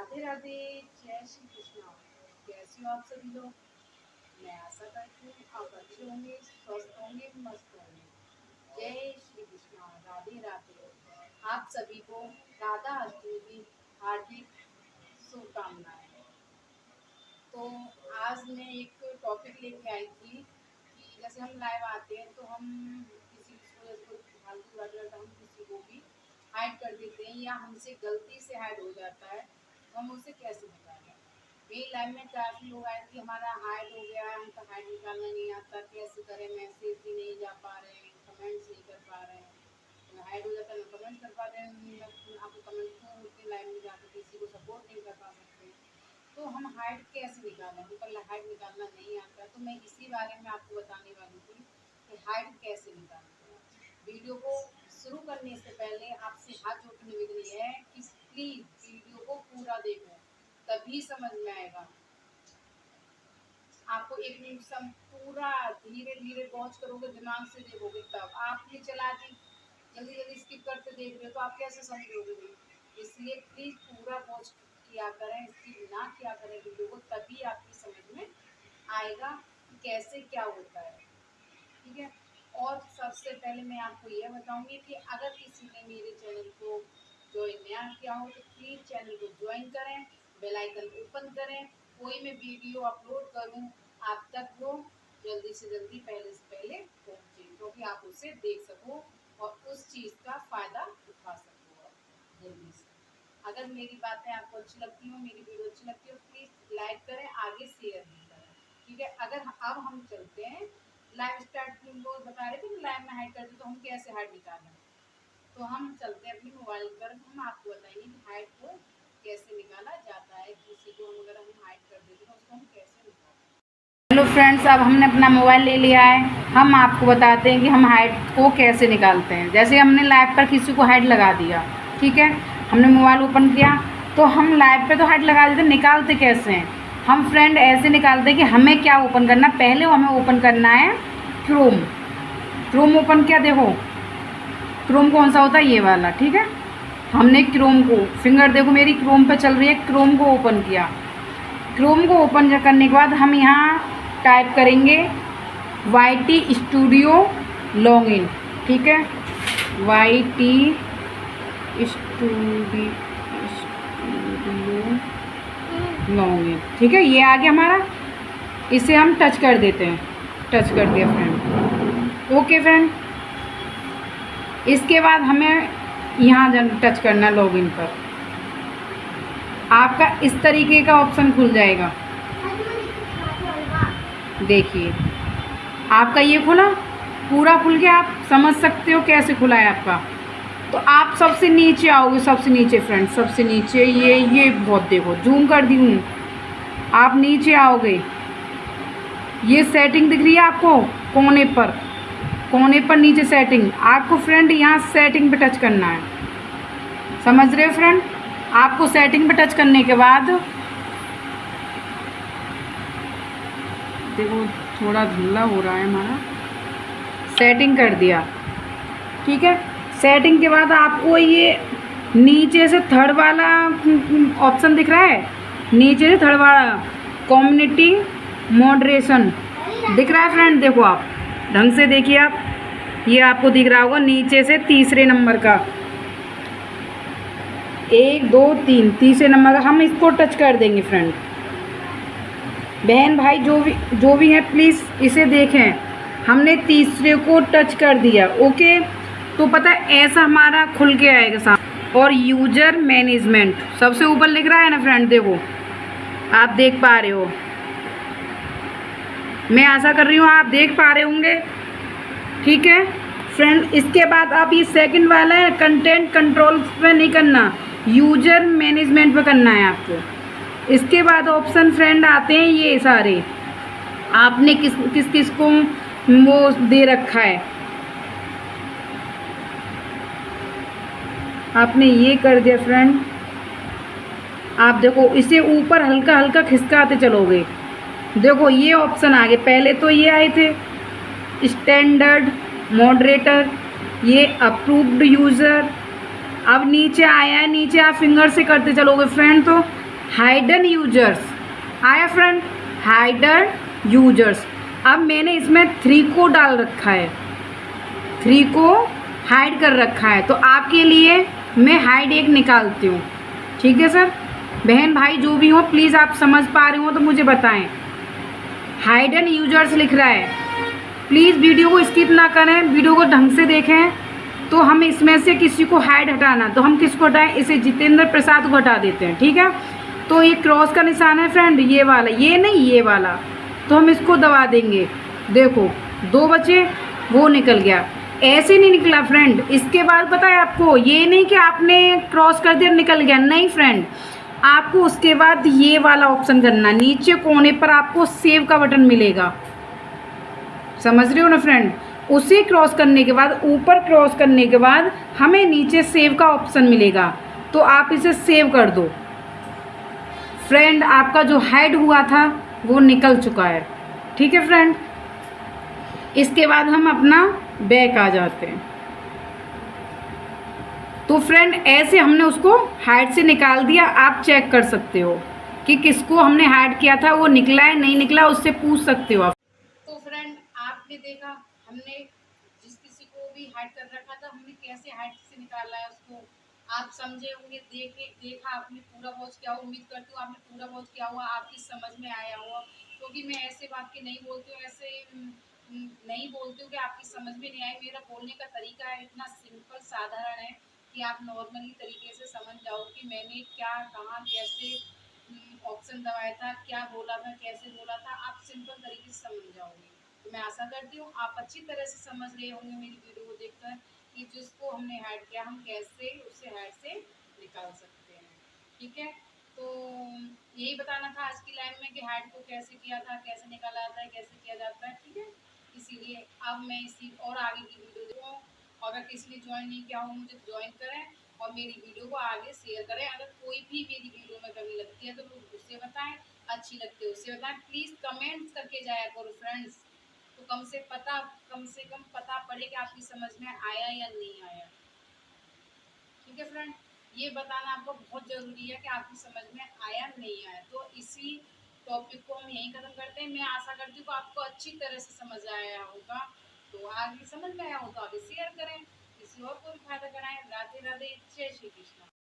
राधे राधे, जय श्री कृष्णा। कैसे हो आप सभी लोग? मैं आशा करती हूँ आप अच्छे होंगे, स्वस्थ होंगे, मस्त होंगे। जय श्री कृष्णा, राधे राधे। आप सभी को राधा अष्टमी की हार्दिक शुभकामनाएं। तो आज मैं एक टॉपिक लेके आई थी कि जैसे हम लाइव आते हैं तो हम किसी को जैसे फालतू बात करता हम किसी को भी हाइड कर देते हैं या हमसे गलती से हाइड हो जाता है, तो हम उसे कैसे निकालें? मेरी लाइफ में काफ़ी लोग आए कि हमारा हाइड हो गया है, हमको हाइड निकालना नहीं आता, कैसे करें, मैसेज भी नहीं जा पा रहे हैं, कमेंट्स नहीं कर पा रहे हैं, हाइड हो जाता है ना कमेंट कर पा रहे हैं, आपको कमेंट क्यों होते लाइव में जाकर किसी को सपोर्ट नहीं कर पा सकते। तो हम हाइड कैसे निकालें? हमको हाइड निकालना नहीं आता, तो मैं इसी बारे में आपको बताने वाली थी कि हाइड कैसे निकालते हैं। वीडियो को शुरू करने से पहले आपसे हाथ जोड़ के निवेदन है कि प्लीज़ वीडियो को पूरा देखो, तभी समझ में आएगा। आपको एक निमिषम पूरा धीरे धीरे वॉच करोगे, दिमाग से देखोगे, तब आपने चला दी जल्दी जल्दी स्किप करते देख रहे हो तो आप कैसे समझोगे? इसलिए प्लीज़ पूरा वॉच किया करें, स्किप ना किया करें वीडियो को, तभी आपकी समझ में आएगा कि कैसे क्या होता है। ठीक है। और सबसे पहले मैं आपको यह बताऊंगी कि अगर किसी ने मेरे चैनल को ज्वाइन नया किया हो तो प्लीज़ चैनल को ज्वाइन करें, बेल आइकन ओपन करें, कोई मैं वीडियो अपलोड करूं आप तक वो जल्दी से जल्दी पहले से पहले पहुंचे, क्योंकि आप उसे देख सको और उस चीज़ का फ़ायदा उठा सको जल्दी से। अगर मेरी बातें आपको अच्छी लगती हो, मेरी वीडियो अच्छी लगती हो, प्लीज़ लाइक करें, आगे शेयर भी करें। ठीक है। अगर अब हम चलते हैं लाइव स्टार्ट, वो बता रहे थे कि लाइव में हाइड कर दे तो हम कैसे हाइड निकालें। तो हम चलते हैं अपनी मोबाइल पर, हम आपको बताएंगे कि हाइड को कैसे निकाला जाता है। किसी को हम अगर हम हाइड कर देते हैं उसको हम कैसे निकालें। हेलो फ्रेंड्स, अब हमने अपना मोबाइल ले लिया है, हम आपको बताते हैं कि हम हाइड को कैसे निकालते हैं। जैसे हमने लाइव पर किसी को हाइड लगा दिया, ठीक है, हमने मोबाइल ओपन किया तो हम लाइव पे तो हाइड लगा देते, निकालते कैसे हैं हम फ्रेंड? ऐसे निकालते हैं कि हमें क्या ओपन करना, पहले हमें ओपन करना है क्रोम। क्रोम ओपन किया, देखो क्रोम कौन सा होता है, ये वाला, ठीक है। हमने क्रोम को फिंगर देखो मेरी क्रोम पे चल रही है, क्रोम को ओपन किया। क्रोम को ओपन करने के बाद हम यहाँ टाइप करेंगे YT स्टूडियो लॉगिन, ठीक है, YT स्टूडियो लॉगिन, ठीक है, ये आ गया हमारा। इसे हम टच कर देते हैं, टच कर दिया फ्रेंड, ओके फ्रेंड। इसके बाद हमें यहाँ टच करना लॉगिन पर, आपका इस तरीके का ऑप्शन खुल जाएगा। देखिए आपका ये खुला, पूरा खुल गया, आप समझ सकते हो कैसे खुला है आपका। तो आप सबसे नीचे आओगे, सबसे नीचे फ्रेंड, सबसे नीचे ये बहुत, देखो जूम कर दी हूँ, आप नीचे आओगे, ये सेटिंग दिख रही है आपको कोने पर, कोने पर नीचे सेटिंग, आपको फ्रेंड यहाँ सेटिंग पे टच करना है, समझ रहे हो फ्रेंड? आपको सेटिंग पे टच करने के बाद देखो थोड़ा धुंधला हो रहा है हमारा, सेटिंग कर दिया, ठीक है। सेटिंग के बाद आपको ये नीचे से थर्ड वाला ऑप्शन दिख रहा है, नीचे से थर्ड वाला कम्युनिटी मॉडरेशन दिख रहा है फ्रेंड, देखो आप ढंग से देखिए, आप ये आपको दिख रहा होगा नीचे से तीसरे नंबर का, 1 2 3 तीसरे नंबर का, हम इसको टच कर देंगे फ्रेंड। बहन भाई जो भी है प्लीज़ इसे देखें, हमने तीसरे को टच कर दिया, ओके। तो पता है ऐसा हमारा खुल के आएगा सामने। और यूजर मैनेजमेंट सबसे ऊपर लिख रहा है ना फ्रेंड, देखो आप देख पा रहे हो, मैं आशा कर रही हूँ आप देख पा रहे होंगे, ठीक है फ्रेंड। इसके बाद आप ये सेकंड वाला है कंटेंट कंट्रोल पे नहीं करना, यूजर मैनेजमेंट पे करना है आपको। इसके बाद ऑप्शन फ्रेंड आते हैं ये सारे, आपने किस किस को वो दे रखा है, आपने ये कर दिया फ्रेंड। आप देखो इसे ऊपर हल्का हल्का खिसकाते चलोगे, देखो ये ऑप्शन आ गए, पहले तो ये आए थे स्टैंडर्ड मॉडरेटर, ये अप्रूव्ड यूज़र, अब नीचे आया है, नीचे आप फिंगर से करते चलोगे फ्रेंड तो हाइडन यूजर्स आया फ्रेंड, हाइडन यूजर्स। अब मैंने इसमें 3 को डाल रखा है, 3 को हाइड कर रखा है, तो आपके लिए मैं हाइड एक निकालती हूँ। ठीक है सर, बहन भाई जो भी हो प्लीज़ आप समझ पा रहे हो तो मुझे बताएं। हाइडन यूजर्स लिख रहा है, प्लीज़ वीडियो को स्किप ना करें, वीडियो को ढंग से देखें। तो हम इसमें से किसी को हाइड हटाना, तो हम किसको हटाएं, इसे जितेंद्र प्रसाद को हटा देते हैं। ठीक है, तो ये क्रॉस का निशान है फ्रेंड, ये वाला, ये नहीं ये वाला, तो हम इसको दबा देंगे। देखो 2 बचे, वो निकल गया। ऐसे नहीं निकला फ्रेंड, इसके बाद पता है आपको, ये नहीं कि आपने क्रॉस कर दिया निकल गया, नहीं फ्रेंड, आपको उसके बाद ये वाला ऑप्शन करना, नीचे कोने पर आपको सेव का बटन मिलेगा, समझ रहे हो ना फ्रेंड। उसे क्रॉस करने के बाद, ऊपर क्रॉस करने के बाद हमें नीचे सेव का ऑप्शन मिलेगा, तो आप इसे सेव कर दो। फ्रेंड आपका जो हाइड हुआ था वो निकल चुका है। ठीक है फ्रेंड, इसके बाद हम अपना बैक आ जाते हैं। तो फ्रेंड ऐसे हमने उसको हाइड से निकाल दिया। आप चेक कर सकते हो कि किसको हमने हाइड किया था, वो निकला है नहीं निकला, उससे पूछ सकते हो आप। तो फ्रेंड आपने देखा, हमने जिस किसी को भी हाइड कर रखा था हमने कैसे हाइड से निकाला है उसको, आप समझे होंगे, देखा आपने पूरा वॉच किया, उम्मीद करती हूँ आपने पूरा वॉच किया हुआ, आपकी समझ में आया हुआ। क्योंकि मैं ऐसे बात के नहीं बोलती हूँ, ऐसे नहीं बोलती हूँ कि आपकी समझ में नहीं आई। मेरा बोलने का तरीका है इतना सिंपल साधारण है कि आप नॉर्मली तरीके से समझ जाओ कि मैंने क्या कहा, कैसे ऑप्शन दबाया था, क्या बोला था, कैसे बोला था, आप सिंपल तरीके से समझ जाओगे। तो मैं आशा करती हूँ आप अच्छी तरह से समझ रहे होंगे मेरी वीडियो को देखकर कि जिसको हमने हाइड किया हम कैसे उससे हाइड से निकाल सकते हैं। ठीक है, तो यही बताना था आज की लाइन में कि हाइड को कैसे किया था, कैसे निकाला जाता है, कैसे किया जाता है। ठीक है, इसीलिए अब मैं इसी और आगे की वीडियो देखूँ। अगर किसी ने ज्वाइन नहीं किया हो मुझे ज्वाइन करें और मेरी वीडियो को आगे शेयर करें। अगर कोई भी मेरी वीडियो में कमी लगती है तो उससे बताएं, अच्छी लगती है उससे बताएं। प्लीज़ कमेंट्स करके जाया करो फ्रेंड्स, तो कम से कम पता पड़े कि आपकी समझ में आया या नहीं आया। ठीक है फ्रेंड, ये बताना आपको बहुत ज़रूरी है कि आपकी समझ में आया नहीं आया। तो इसी टॉपिक को हम यहीं ख़त्म करते हैं। मैं आशा करती हूँ कि आपको अच्छी तरह से समझ आया होगा। तो आगे समझ में आया हो तो आगे शेयर करें, किसी और को भी फायदा कराएं। राधे राधे, जय श्री कृष्ण।